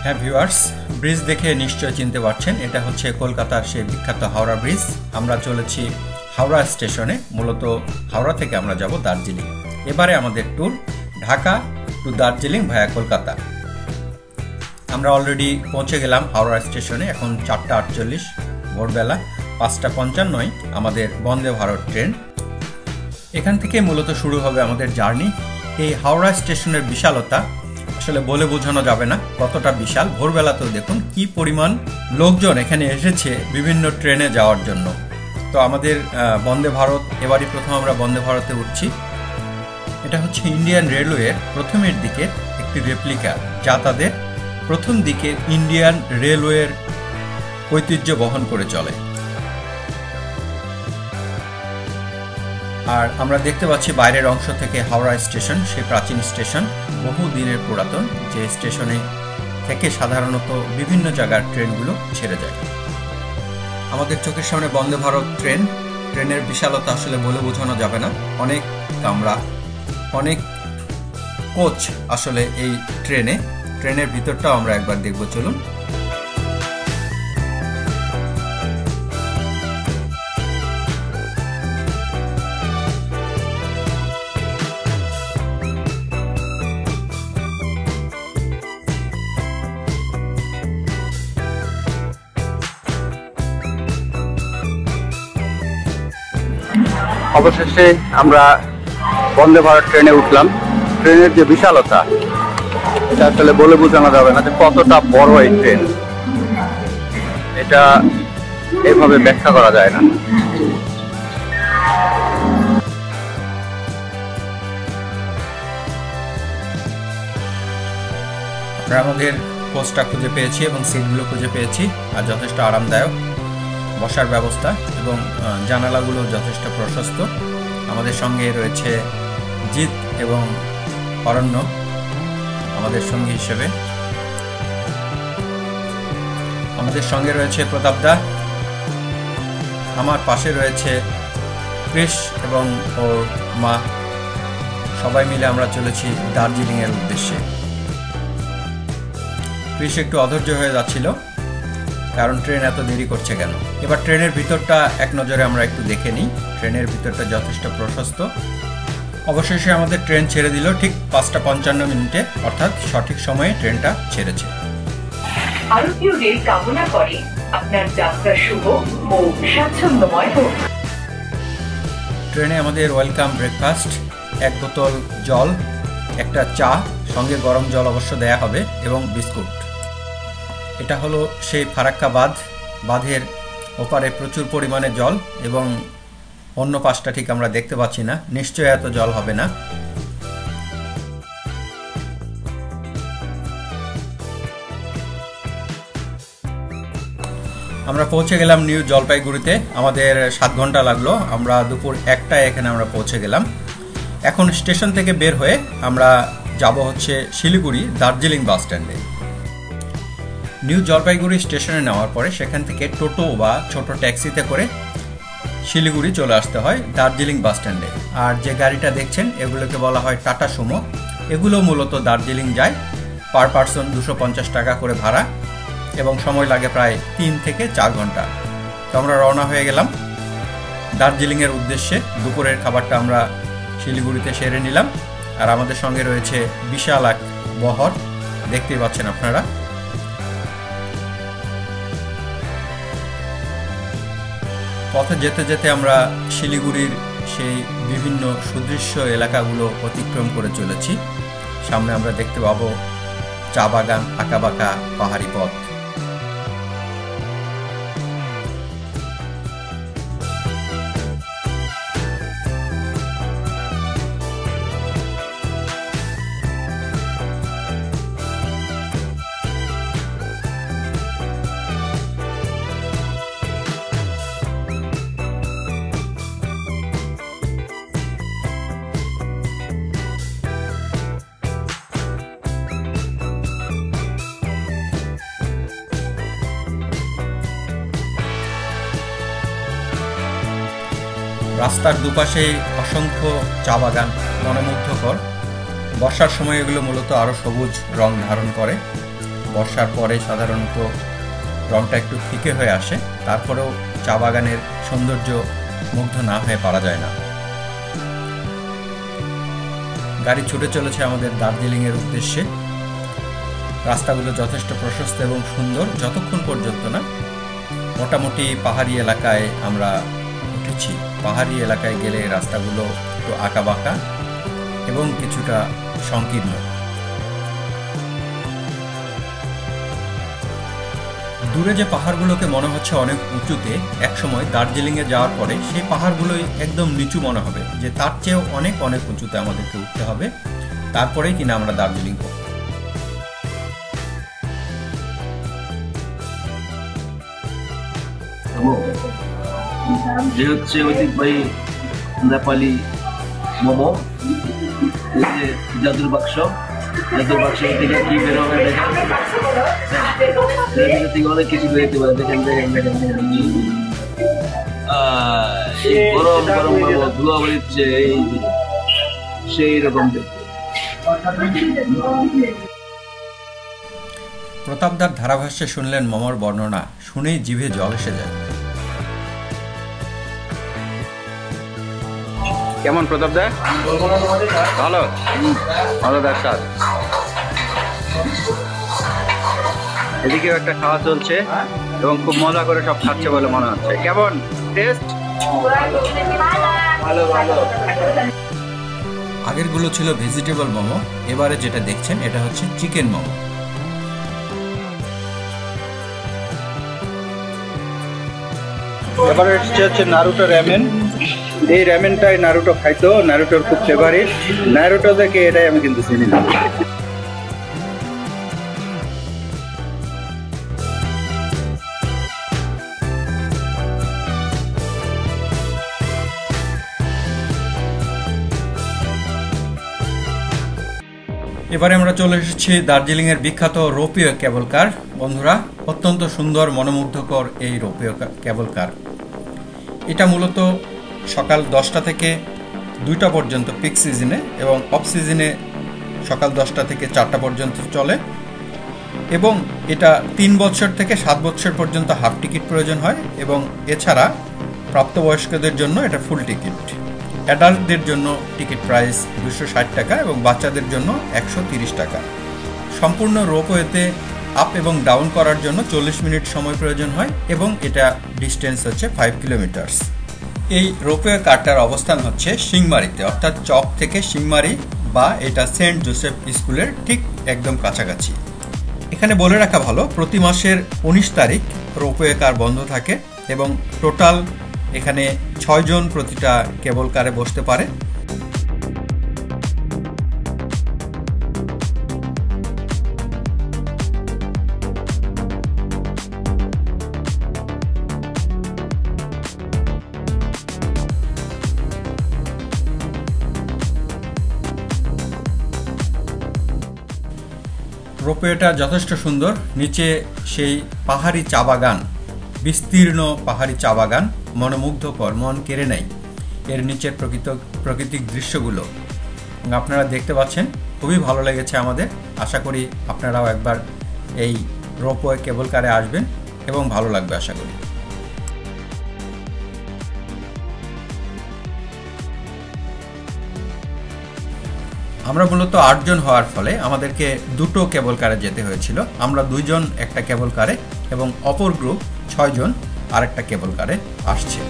হ্যাঁ viewers, bridge দেখে নিশ্চয় চিনতে পারছেন এটা হচ্ছে কলকাতার সেই বিখ্যাত হাওড়া ব্রিজ। আমরা চলেছি হাওড়া স্টেশনে, মূলত হাওড়া থেকে আমরা যাব দার্জিলিং। এবারে আমাদের ট্যুর ঢাকা টু দার্জিলিং ভায়া কলকাতা। আমরা অলরেডি পৌঁছে গেলাম হাওড়া স্টেশনে। এখন 4:48 ভোরবেলা, 5:55 আমাদের বন্দে ভারত ট্রেন। এখান থেকে মূলত শুরু হবে আমাদের জার্নি। এই হাওড়া স্টেশনের বিশালতা আসলে বলে বোঝানো যাবে না কতটা বিশাল। ভোরবেলাতেও দেখুন কি পরিমাণ লোকজন এখানে এসেছে বিভিন্ন ট্রেনে যাওয়ার জন্য। তো আমাদের বন্দে ভারত, এবারই প্রথম আমরা বন্দে ভারতে উঠছি। এটা হচ্ছে ইন্ডিয়ান রেলওয়ের প্রথমের দিকের একটি রেপ্লিকা, যা তাদের প্রথম দিকে ইন্ডিয়ান রেলওয়ের ঐতিহ্য বহন করে চলে। আর আমরা দেখতে পাচ্ছি বাইরের অংশ থেকে হাওড়া স্টেশন, সেই প্রাচীন স্টেশন, বহু দিনের পুরাতন, যে স্টেশনে থেকে সাধারণত বিভিন্ন জায়গার ট্রেনগুলো ছেড়ে যায়। আমাদের চোখের সামনে বন্দে ভারত ট্রেন। ট্রেনের বিশালতা আসলে বলে বোঝানো যাবে না। অনেক কামরা, অনেক কোচ আসলে এই ট্রেনের ভিতরটাও আমরা একবার দেখব, চলুন। অবশেষে আমরা বন্দে ভারত ট্রেনে উঠলাম। ট্রেনের যে বিশালতা, এটা আসলে বলে বোঝানো যাবে না যে কতটা বড় এই ট্রেন। এটা এভাবে ব্যাখ্যা করা যায় না। আমরা আমাদের কোচটা খুঁজে পেয়েছি এবং সিটগুলো খুঁজে পেয়েছি, আর যথেষ্ট আরামদায়ক বসার ব্যবস্থা এবং জানালাগুলো যথেষ্ট প্রশস্ত। আমাদের সঙ্গে রয়েছে জিৎ এবং অরণ্য আমাদের সঙ্গী হিসেবে। আমাদের সঙ্গে রয়েছে প্রতাপদা, আমার পাশে রয়েছে কৃষ এবং ওর মা। সবাই মিলে আমরা চলেছি দার্জিলিংয়ের উদ্দেশ্যে। কৃষ একটু অধৈর্য হয়ে যাচ্ছিল, কারণ ট্রেন এত দেরি করছে কেন। এবার ট্রেনের ভিতরটা এক নজরে আমরা একটু দেখে নিই। ট্রেনের ভিতরটা যথেষ্ট প্রশস্ত। অবশেষে আমাদের ট্রেন ছেড়ে দিল ঠিক 5:55 অর্থাৎ সঠিক সময়ে ট্রেনটা ছেড়েছে। ভারতীয় রেল কামনা করে আপনার যাত্রা শুভ ও স্বাচ্ছন্দ্যময় হোক। ট্রেনে আমাদের ওয়েলকাম ব্রেকফাস্ট, 1 বোতল জল, একটা চা, সঙ্গে গরম জল অবশ্য দেয়া হবে, এবং বিস্কুট। এটা হলো সেই ফারাক্কা বাঁধের ওপারে প্রচুর পরিমাণে জল, এবং অন্য পাশটা ঠিক আমরা দেখতে পাচ্ছি না, নিশ্চয়ই এত জল হবে না। আমরা পৌঁছে গেলাম নিউ জলপাইগুড়িতে। আমাদের 7 ঘন্টা লাগলো। আমরা দুপুর 1টায় এখানে আমরা পৌঁছে গেলাম। এখন স্টেশন থেকে বের হয়ে আমরা যাব হচ্ছে শিলিগুড়ি দার্জিলিং বাস স্ট্যান্ডে। নিউ জলপাইগুড়ি স্টেশনে নেওয়ার পরে সেখান থেকে টোটো বা ছোট ট্যাক্সিতে করে শিলিগুড়ি চলে আসতে হয় দার্জিলিং বাস স্ট্যান্ডে। আর যে গাড়িটা দেখছেন এগুলোকে বলা হয় টাটা সুমো। এগুলো মূলত দার্জিলিং যায়। পার পার্সন 250 টাকা করে ভাড়া, এবং সময় লাগে প্রায় 3 থেকে 4 ঘন্টা। তো আমরা রওনা হয়ে গেলাম দার্জিলিংয়ের উদ্দেশ্যে। দুপুরের খাবারটা আমরা শিলিগুড়িতে সেরে নিলাম। আর আমাদের সঙ্গে রয়েছে বিশাল এক বহর, দেখতেই পাচ্ছেন আপনারা। পথে যেতে যেতে আমরা শিলিগুড়ির সেই বিভিন্ন সুদৃশ্য এলাকাগুলো অতিক্রম করে চলেছি। সামনে আমরা দেখতে পাবো চা বাগান, আঁকাবাঁকা পাহাড়ি পথ। রাস্তার দুপাশে অসংখ্য চা বাগান, মনোমুগ্ধকর। বর্ষার সময় এগুলো মূলত আরও সবুজ রং ধারণ করে। বর্ষার পরে সাধারণত রংটা একটু ফিকে হয়ে আসে, তারপরেও চা বাগানের সৌন্দর্য মুগ্ধ না হয়ে পারা যায় না। গাড়ি ছুটে চলেছে আমাদের দার্জিলিংয়ের উদ্দেশ্যে। রাস্তাগুলো যথেষ্ট প্রশস্ত এবং সুন্দর, যতক্ষণ পর্যন্ত না মোটামুটি পাহাড়ি এলাকায় আমরা উঠেছি। পাহাড়ি এলাকায় গেলে রাস্তাগুলো একটু আঁকাবাঁকা এবং কিছুটা সংকীর্ণ। দূরে যে পাহাড়গুলোকে মনে হচ্ছে অনেক উঁচুতে, একসময় দার্জিলিংয়ে যাওয়ার পরে সেই পাহাড়গুলোই একদম নিচু মনে হবে, যে তার চেয়েও অনেক অনেক উঁচুতে আমাদেরকে উঠতে হবে, তারপরেই কিনা আমরা দার্জিলিং করব। যে হচ্ছে ঐতিহ্যবাহী নেপালি মোমো, জাদুর বাক্স থেকে কি বের হবে দেখেন, থেকে অনেক কিছু বেরোতে পারে। দেখেন গরম গরম মোমো ধোয়া বেরোচ্ছে, এই সেই রকম দেখতে। প্রতাপদার ধারাভাষ্যে শুনলেন মোমোর বর্ণনা, শুনেই জিভে জল এসে যায়। কেমন প্রতাপ দা? ভালো ভালো দার স্বাদ। এদিকেও একটা খাওয়া চলছে এবং খুব মজা করে সব খাচ্ছে বলে মনে হচ্ছে। কেমন টেস্ট? ভালো ভালো। আগেরগুলো ছিল ভেজিটেবল মোমো, এবারে যেটা দেখছেন এটা হচ্ছে চিকেন মোমো। এবারে হচ্ছে নারুটো র্যামেন। এই র্যামেনটাই নারুটো খাইতো, নারুটোর খুব ফেভারিট। নারুটো থেকে এটাই আমি কিন্তু চিনি না। এবারে আমরা চলে এসেছি দার্জিলিংয়ের বিখ্যাত রোপওয়ে কেবল কার। বন্ধুরা, অত্যন্ত সুন্দর মনোমুগ্ধকর এই রোপওয়ে কেবল কার। এটা মূলত সকাল 10টা থেকে 2টা পর্যন্ত পিক সিজনে এবং অফ সিজনে সকাল 10টা থেকে 4টা পর্যন্ত চলে, এবং এটা 3 বছর থেকে 7 বছর পর্যন্ত হাফ টিকিট প্রয়োজন হয়, এবং এছাড়া প্রাপ্তবয়স্কদের জন্য এটা ফুল টিকিট। অ্যাডাল্টদের জন্য টিকিট প্রাইস 260 টাকা এবং বাচ্চাদের জন্য 130 টাকা। সম্পূর্ণ রোপওয়েতে আপ এবং ডাউন করার জন্য 40 মিনিট সময় প্রয়োজন হয় এবং এটা ডিস্টেন্স হচ্ছে 5 কিলোমিটার্স। এই রোপওয়ে কারটার অবস্থান হচ্ছে সিংমারিতে, অর্থাৎ চক থেকে সিংমারি, বা এটা সেন্ট জোসেফ স্কুলের ঠিক একদম কাছাকাছি। এখানে বলে রাখা ভালো, প্রতি মাসের 19 তারিখ রোপওয়ে কার বন্ধ থাকে এবং টোটাল এখানে 6 জন প্রতিটা কেবল কারে বসতে পারে। রোপওয়েটা যথেষ্ট সুন্দর। নিচে সেই পাহাড়ি চা বাগান, বিস্তীর্ণ পাহাড়ি চা বাগান, মনোমুগ্ধকর, মন কেড়ে নেয় এর নিচের প্রাকৃতিক দৃশ্যগুলো। আপনারা দেখতে পাচ্ছেন, খুবই ভালো লেগেছে আমাদের। আশা করি আপনারাও একবার এই রোপওয়ে কেবল কারে আসবেন এবং ভালো লাগবে আশা করি। আমরা মূলত 8 জন হওয়ার ফলে আমাদেরকে 2টো কেবল কারে যেতে হয়েছিল। আমরা 2 জন একটা কেবল কারে এবং অপর গ্রুপ 6 জন আরেকটা কেবল কারে আসছে।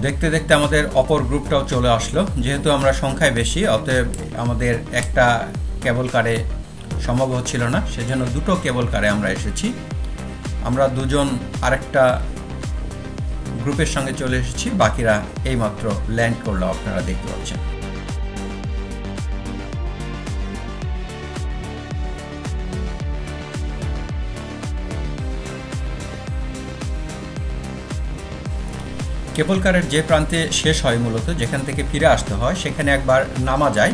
দেখতে দেখতে আমাদের অপর গ্রুপটাও চলে আসলো। যেহেতু আমরা সংখ্যায় বেশি, অতএব আমাদের একটা কেবল কারে সম্ভব হচ্ছিল না, সেজন্য দুটো কেবল কারে আমরা এসেছি। আমরা দুজন আরেকটা গ্রুপের সঙ্গে চলে এসেছি, বাকিরা এইমাত্র ল্যান্ড করলো, আপনারা দেখতে পাচ্ছেন। কেবল কারের যে প্রান্তে শেষ হয়, মূলত যেখান থেকে ফিরে আসতে হয়, সেখানে একবার নামা যায়,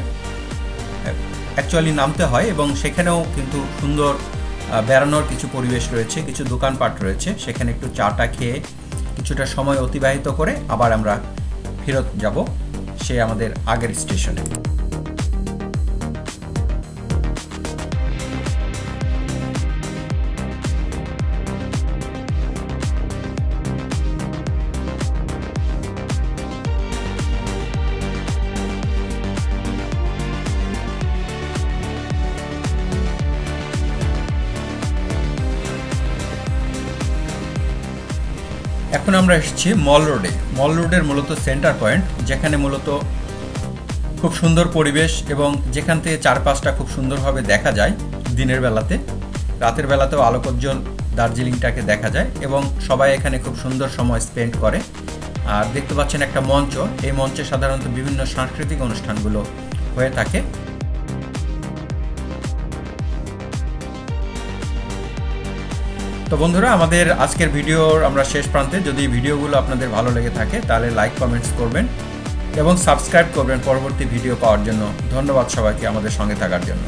অ্যাকচুয়ালি নামতে হয়, এবং সেখানেও কিন্তু সুন্দর বেড়ানোর কিছু পরিবেশ রয়েছে, কিছু দোকানপাট রয়েছে। সেখানে একটু চাটা খেয়ে কিছুটা সময় অতিবাহিত করে আবার আমরা ফেরত যাব সে আমাদের আগের স্টেশনে। এখন আমরা এসেছি মল রোডে। মল রোডের মূলত সেন্টার পয়েন্ট, যেখানে মূলত খুব সুন্দর পরিবেশ এবং যেখান থেকে চারপাশটা খুব সুন্দরভাবে দেখা যায় দিনের বেলাতে, রাতের বেলাতেও আলোকোজ্জ্বল দার্জিলিংটাকে দেখা যায় এবং সবাই এখানে খুব সুন্দর সময় স্পেন্ড করে। আর দেখতে পাচ্ছেন একটা মঞ্চ, এই মঞ্চে সাধারণত বিভিন্ন সাংস্কৃতিক অনুষ্ঠানগুলো হয়ে থাকে। তো বন্ধুরা, আমাদের আজকের ভিডিওর আমরা শেষ প্রান্তে। যদি ভিডিওগুলো আপনাদের ভালো লেগে থাকে তাহলে লাইক কমেন্টস করবেন এবং সাবস্ক্রাইব করবেন পরবর্তী ভিডিও পাওয়ার জন্য। ধন্যবাদ সবাইকে আমাদের সঙ্গে থাকার জন্য।